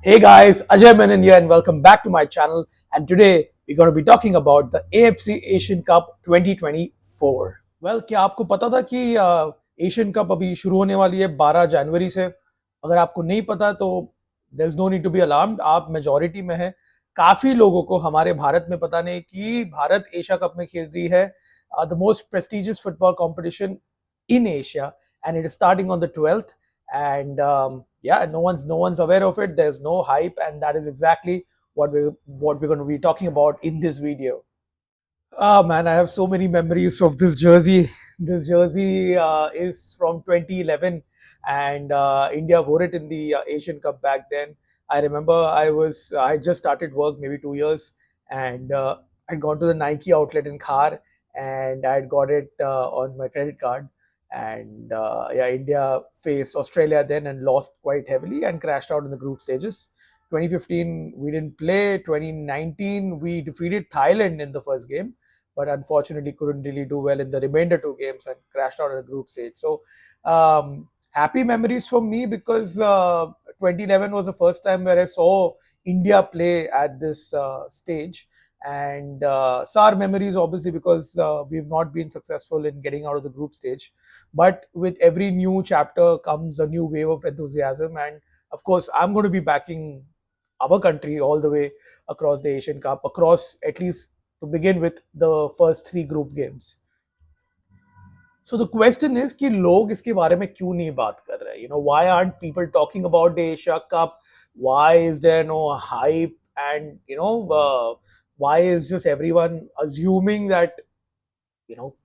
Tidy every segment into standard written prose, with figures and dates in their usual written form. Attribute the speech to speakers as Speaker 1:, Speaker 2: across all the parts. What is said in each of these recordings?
Speaker 1: Hey guys, Ajay Menon here and welcome back to my channel. And today we're going to be talking about the AFC Asian Cup 2024. Well, क्या आपको पता था कि Asian cup अभी शुरू होने वाली है 12 जनवरी से? अगर आपको नहीं पता तो there is no need to be alarmed, आप मेजॉरिटी में हैं। काफी लोगों को हमारे भारत में पता नहीं कि भारत एशिया कप में खेल रही है the most prestigious football competition in Asia, and it is starting on the 12th. And yeah, no one's aware of it. There's no hype, and that is exactly what we're going to be talking about in this video. Oh man, I have so many memories of this jersey. This jersey is from 2011, and India wore it in the Asian Cup back then. I remember I just started work maybe 2 years, and I'd gone to the Nike outlet in Khar, and I'd got it on my credit card. And yeah, India faced Australia then and lost quite heavily and crashed out in the group stages. 2015 we didn't play. 2019 we defeated Thailand in the first game, but unfortunately couldn't really do well in the remainder two games and crashed out in the group stage. So happy memories for me because 2011 was the first time where I saw India play at this stage. And sour memories obviously because we've not been successful in getting out of the group stage. But with every new chapter comes a new wave of enthusiasm, and of course I'm going to be backing our country all the way across the Asian Cup, across at least to begin with the first three group games. So the question is कि लोग इसके बारे में क्यों नहीं बात कर रहे हैं? You know, why aren't people talking about the Asia Cup? Why is there no hype? And why is just everyone assuming that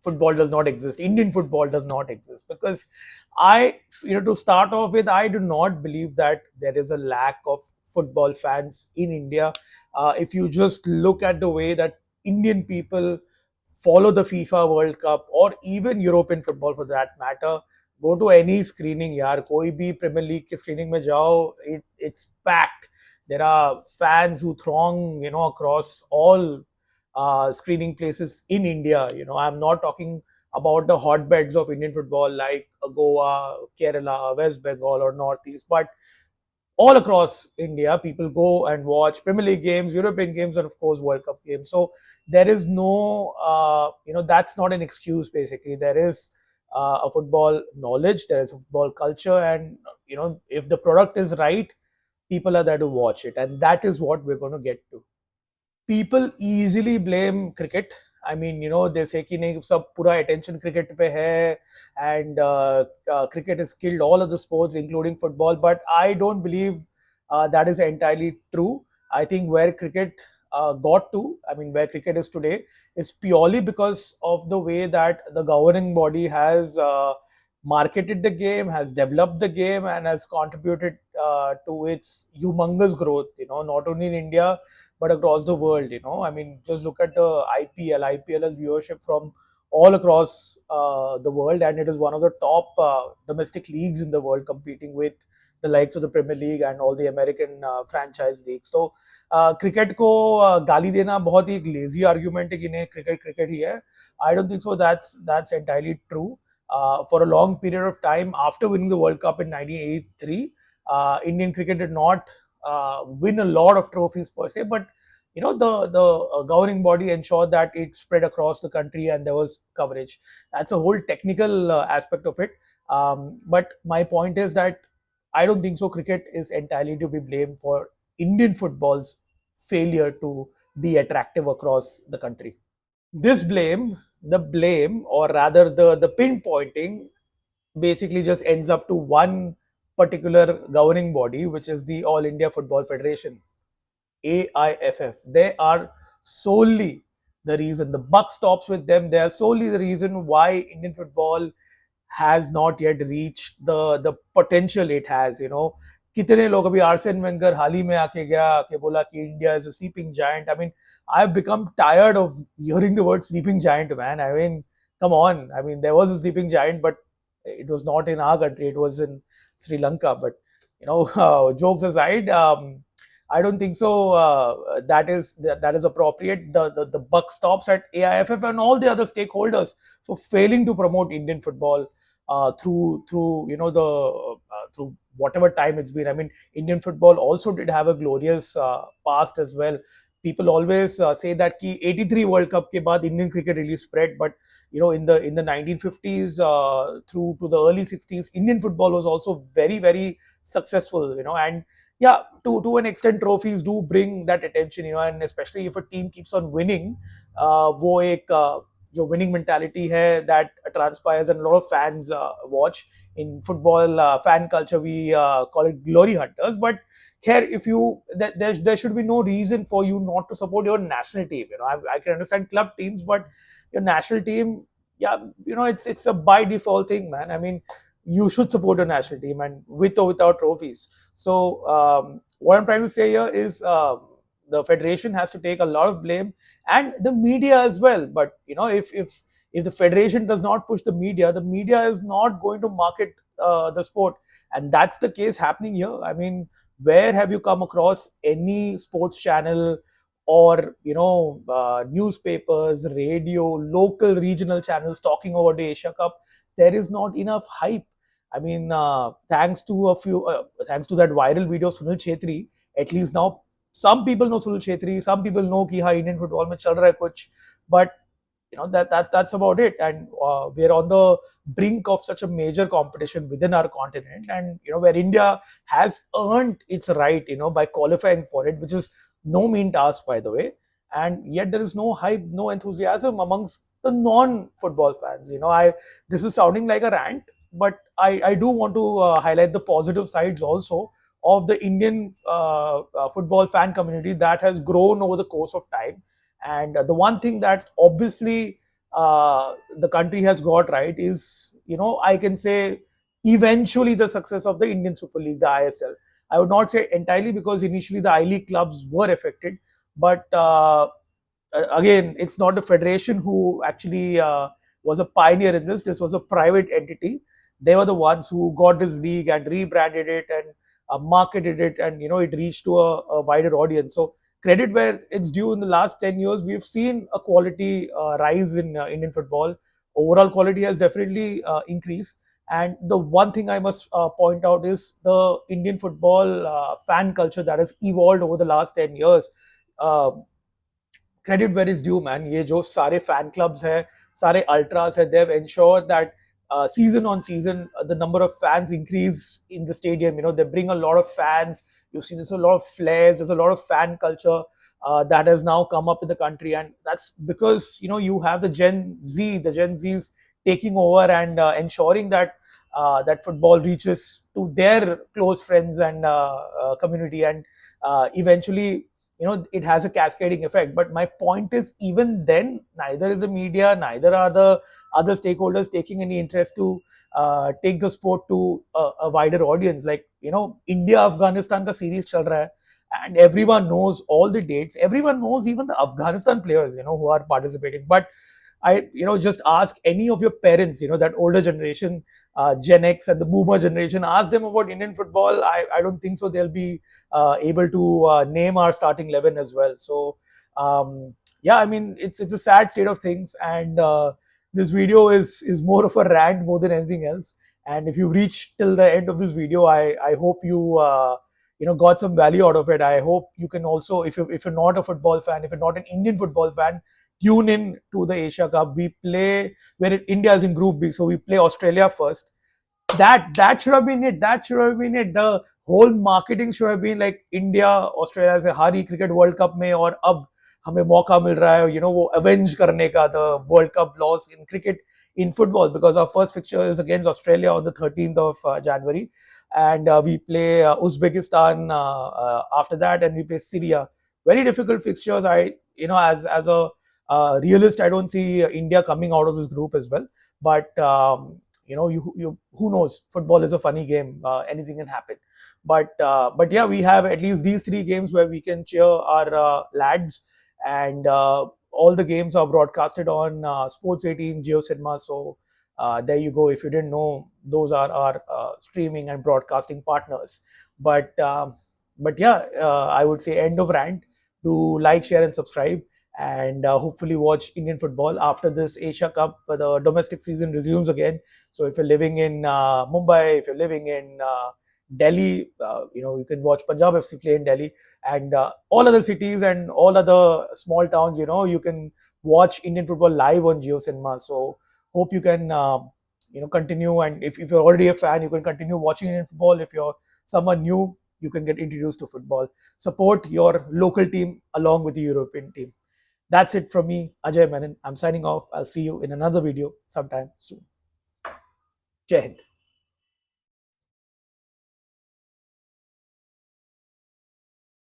Speaker 1: football does not exist? Indian football does not exist because to start off with, I do not believe that there is a lack of football fans in India. If you just look at the way that Indian people follow the FIFA World Cup or even European football for that matter, go to any screening, yaar, koi bhi Premier League ki screening mein jao, it's packed. There are fans who throng, across all screening places in India. I'm not talking about the hotbeds of Indian football like Goa, Kerala, West Bengal, or Northeast, but all across India, people go and watch Premier League games, European games, and of course World Cup games. So there is no, that's not an excuse. Basically, there is a football knowledge, there is a football culture, and if the product is right, people are there to watch it, and that is what we're going to get to. People easily blame cricket. I mean, they say कि नहीं सब पूरा attention cricket पे है, and cricket has killed all of the sports, including football. But I don't believe that is entirely true. I think where cricket where cricket is today, is purely because of the way that the governing body has marketed the game, has developed the game, and has contributed to its humongous growth. Not only in India but across the world. I mean, just look at the IPL. IPL has viewership from all across the world, and it is one of the top domestic leagues in the world, competing with the likes of the Premier League and all the American franchise leagues. So cricket को गाली देना बहुत ही lazy argument है कि नहीं cricket ही है. I don't think so. That's entirely true. For a long period of time after winning the World Cup in 1983, Indian cricket did not win a lot of trophies per se, but the governing body ensured that it spread across the country and there was coverage. That's a whole technical aspect of it. But my point is that I don't think so cricket is entirely to be blamed for Indian football's failure to be attractive across the country. This blame, or rather the pinpointing, basically just ends up to one particular governing body, which is the All India Football Federation, AIFF. They are solely the reason. The buck stops with them. They are solely the reason why Indian football has not yet reached the potential it has. कितने लोग अभी Arsene Wenger हाल ही में आके गया के बोला कि India is a sleeping giant. I mean, I've become tired of hearing the word sleeping giant, man. I mean, come on. I mean, there was a sleeping giant, but it was not in our country. It was in Sri Lanka. But jokes aside, I don't think so. That is appropriate. The buck stops at AIFF and all the other stakeholders for failing to promote Indian football through through whatever time it's been. I mean, Indian football also did have a glorious past as well. People always say that ki 83 World Cup ke baad Indian cricket really spread, but in the 1950s through to the early 60s, Indian football was also very very successful. And yeah, to an extent, trophies do bring that attention. And especially if a team keeps on winning, वो एक जो winning mentality है that transpires and a lot of fans watch. In football fan culture, we call it glory hunters. But here, if you there should be no reason for you not to support your national team. I can understand club teams, but your national team, yeah, it's a by default thing, man. I mean, you should support your national team, and with or without trophies. So what I'm trying to say here is the federation has to take a lot of blame, and the media as well. But if the federation does not push the media is not going to market the sport, and that's the case happening here. I mean, where have you come across any sports channel or newspapers, radio, local regional channels talking about the Asia Cup? There is not enough hype. I mean, thanks to that viral video of Sunil Chhetri, at least now some people know Sunil Chhetri, some people know कि हाँ Indian football में चल रहा है कुछ, but that's about it. And we're on the brink of such a major competition within our continent, and where India has earned its right by qualifying for it, which is no mean task, by the way. And yet there is no hype, no enthusiasm amongst the non-football fans. This is sounding like a rant, but I do want to highlight the positive sides also of the Indian football fan community that has grown over the course of time. And the one thing that obviously the country has got right is, I can say eventually the success of the Indian Super League, the ISL. I would not say entirely, because initially the I-League clubs were affected, but again, it's not the federation who actually was a pioneer in this. This was a private entity. They were the ones who got this league and rebranded it and marketed it, and it reached to a wider audience. So credit where it's due. In the last 10 years, we've seen a quality rise in Indian football. Overall quality has definitely increased. And the one thing I must point out is the Indian football fan culture that has evolved over the last 10 years. Credit where is due, man. ये जो सारे fan clubs है, सारे ultras है, they've ensured that season on season, the number of fans increase in the stadium. They bring a lot of fans. You see, there's a lot of flares. There's a lot of fan culture that has now come up in the country, and that's because you have the Gen Zs taking over and ensuring that that football reaches to their close friends and community, and eventually it has a cascading effect. But my point is, even then, neither is the media, neither are the other stakeholders taking any interest to take the sport to a wider audience. Like, India Afghanistan ka series chal raha hai, and everyone knows all the dates. Everyone knows even the Afghanistan players who are participating. But I just ask any of your parents, that older generation, Gen X and the boomer generation, ask them about Indian football. I don't think so they'll be able to name our starting 11 as well. So yeah, I mean, it's a sad state of things, and this video is more of a rant more than anything else. And if you've reached till the end of this video, I hope you got some value out of it. I hope you can also, if you're not a football fan, if you're not an Indian football fan, tune in to the Asia Cup. We play where India is in Group B, so we play Australia first. That should have been it. That should have been it. The whole marketing should have been like India, Australia से हारी cricket World Cup में, और अब हमें मौका मिल रहा है, वो avenge करने का the World Cup loss in cricket, in football, because our first fixture is against Australia on the 13th of January, and we play Uzbekistan after that, and we play Syria. Very difficult fixtures. As a realist, I don't see India coming out of this group as well. But who knows? Football is a funny game. Anything can happen. But yeah, we have at least these 3 games where we can cheer our lads, and all the games are broadcasted on Sports 18 Geo Cinema. So there you go. If you didn't know, those are our streaming and broadcasting partners. But yeah, I would say end of rant. Do like, share, and subscribe, and hopefully watch Indian football after this Asia Cup. The domestic season resumes again. So if you're living in Mumbai, if you're living in Delhi, you can watch Punjab FC play in Delhi, and all other cities and all other small towns, you can watch Indian football live on Jio Cinema. So hope you can, continue. And if you're already a fan, you can continue watching Indian football. If you're someone new, you can get introduced to football. Support your local team along with the European team. That's it from me, Ajay Menon. I'm signing off. I'll see you in another video sometime soon. Jai Hind.